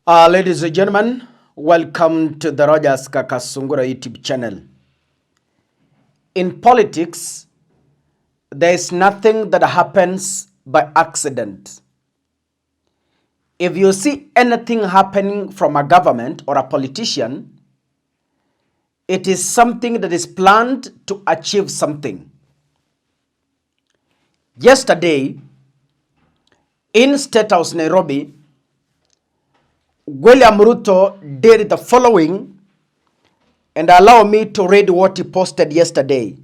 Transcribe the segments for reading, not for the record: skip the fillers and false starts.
Ladies and gentlemen, welcome to the Rogers Kakasungura YouTube channel. In politics, there is nothing that happens by accident. If you see anything happening from a government or a politician, it is something that is planned to achieve something. Yesterday, in State House, Nairobi, William Ruto did the following, and allow me to read what he posted yesterday.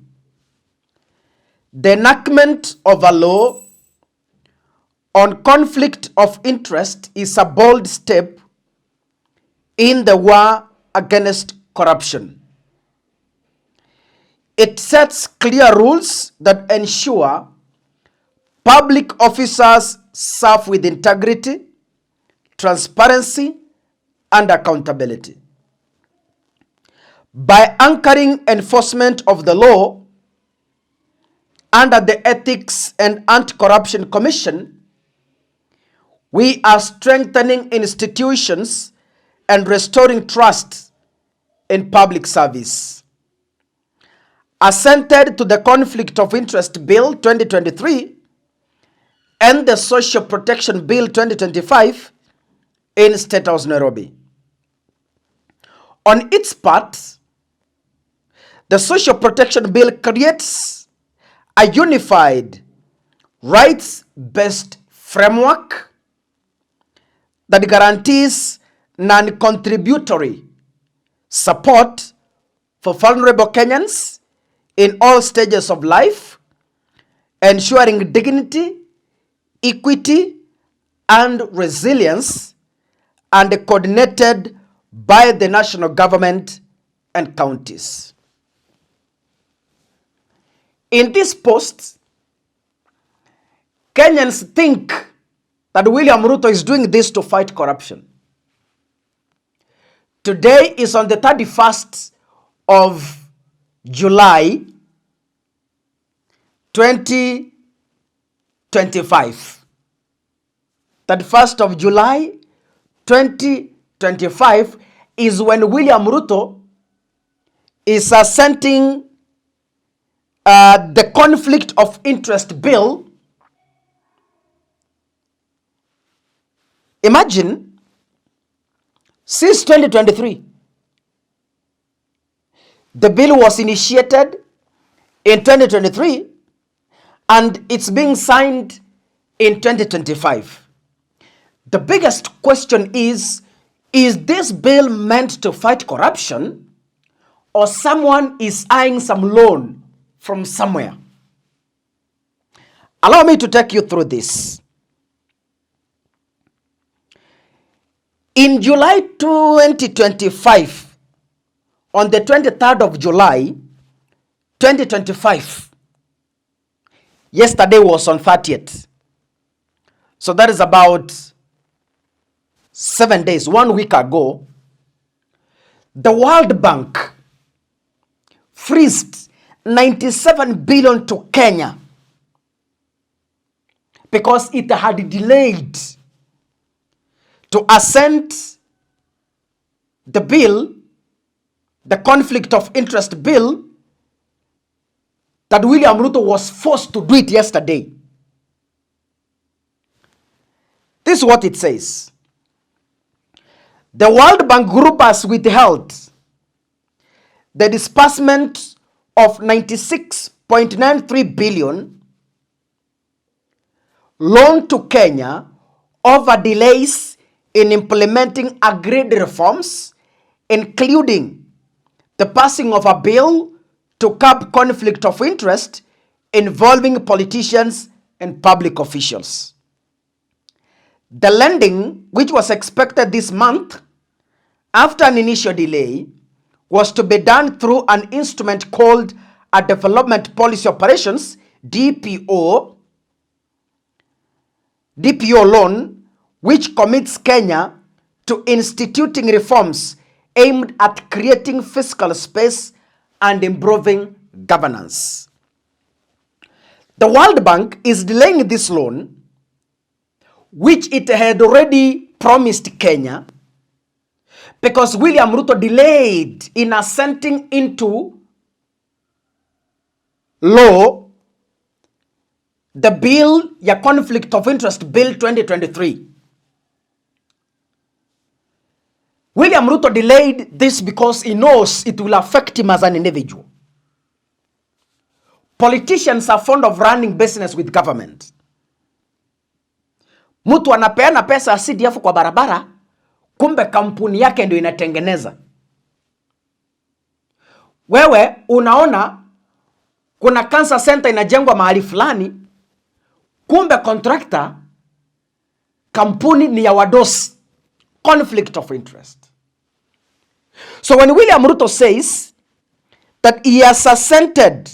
The enactment of a law on conflict of interest is a bold step in the war against corruption. It sets clear rules that ensure public officers serve with integrity, transparency, and accountability. By anchoring enforcement of the law under the Ethics and Anti-Corruption Commission, we are strengthening institutions and restoring trust in public service. Assented to the Conflict of Interest Bill 2023 and the Social Protection Bill 2025 in State House, Nairobi. On its part, the Social Protection Bill creates a unified, rights-based framework that guarantees non-contributory support for vulnerable Kenyans in all stages of life, ensuring dignity, equity, and resilience, and coordinated by the national government and counties. In this post, Kenyans think that William Ruto is doing this to fight corruption. Today is on the 31st of July 2025. 31st of July 2025 is when William Ruto is assenting the Conflict of Interest Bill. Imagine, since 2023, the bill was initiated in 2023 and it's being signed in 2025. The biggest question is this bill meant to fight corruption, or someone is eyeing some loan from somewhere? Allow me to take you through this. In July 2025, on the 23rd of July 2025, yesterday was on 30th. So that is about 7 days, 1 week ago, the World Bank freezed 97 billion to Kenya because it had delayed to assent the bill, the Conflict of Interest Bill, that William Ruto was forced to do it yesterday. This is what it says. The World Bank Group has withheld the disbursement of 96.93 billion loan to Kenya over delays in implementing agreed reforms, including the passing of a bill to curb conflict of interest involving politicians and public officials. The lending, which was expected this month after an initial delay, was to be done through an instrument called a Development Policy Operations DPO loan, which commits Kenya to instituting reforms aimed at creating fiscal space and improving governance. The World Bank is delaying this loan, which it had already promised Kenya because William Ruto delayed in assenting into law the bill ya conflict of interest bill 2023. William Ruto delayed this because he knows it will affect him as an individual. Politicians are fond of running business with government. Mtu anapeana pesa CDF kwa barabara, kumbe kampuni yake ndio inatengeneza. Wewe unaona kuna cancer center inajengwa mahali fulani, kumbe contractor kampuni ni ya wadosi. Conflict of interest. So when William Ruto says that he has assented,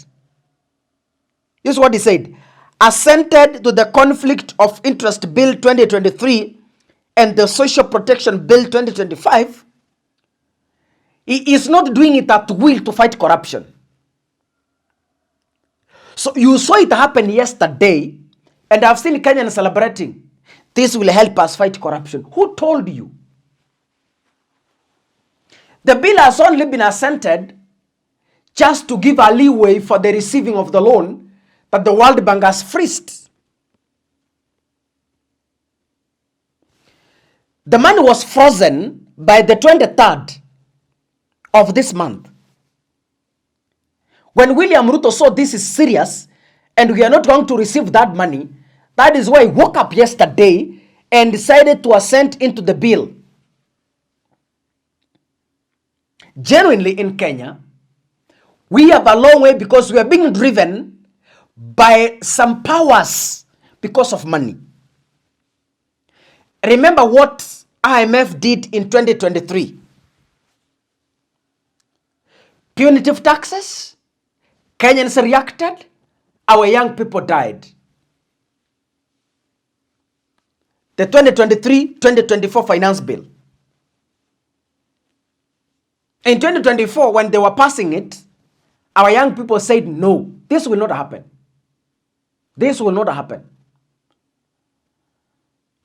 this is what he said, assented to the conflict of interest bill 2023 and the social protection bill 2025, he is not doing it at will to fight corruption. So you saw it happen yesterday, and I've seen Kenyans celebrating. This will help us fight corruption. Who told you? The bill has only been assented just to give a leeway for the receiving of the loan that the World Bank has freezed. The money was frozen by the 23rd of this month. When William Ruto saw this is serious and we are not going to receive that money, that is why he woke up yesterday and decided to assent into the bill. Genuinely in Kenya, we have a long way because we are being driven by some powers because of money. Remember what IMF did in 2023. Punitive taxes, Kenyans reacted, our young people died. The 2023-2024 finance bill. In 2024, when they were passing it, our young people said, no, this will not happen. This will not happen.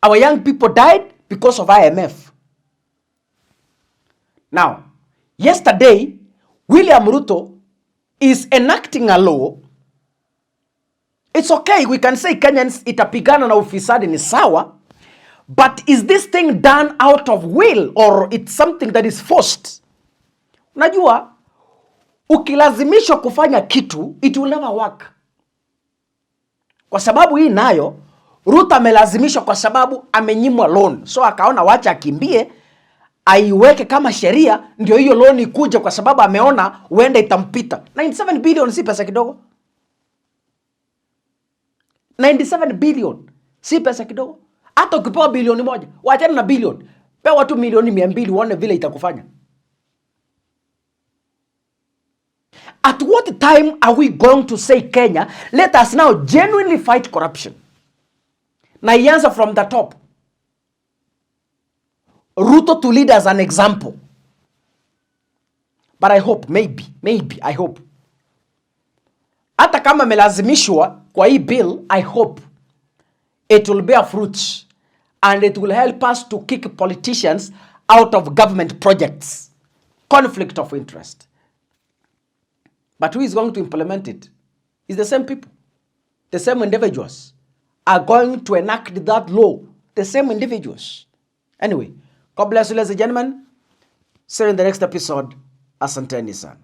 Our young people died because of IMF. Now, yesterday, William Ruto is enacting a law. It's okay, we can say Kenyans itapigana na ufisadi ni sawa, but is this thing done out of will or it's something that is forced? Unajua, ukilazimishwa kufanya kitu, it will never work. Kwa sababu hii nayo, Ruto amelazimishwa kwa sababu amenyimwa loan. So akaona wacha akimbie, aiweke kama sheria, ndio hiyo loan ikuje kwa sababu ameona huenda itampita. 97 billion si pesa kidogo. 97 billion si pesa kidogo. Hata ukipewa bilioni moja, wachana na bilioni, pewa tu milioni 200 uone vile itakufanya. At what time are we going to say, Kenya, let us now genuinely fight corruption? Na ianza from the top. Ruto to lead as an example. But I hope, maybe, I hope. Hata kama melazimishwa kwa hii bill, I hope it will bear fruits and it will help us to kick politicians out of government projects. Conflict of interest. But who is going to implement it? It's the same people. The same individuals are going to enact that law. The same individuals. Anyway, God bless you, ladies and gentlemen. See you in the next episode. Asanteni sana.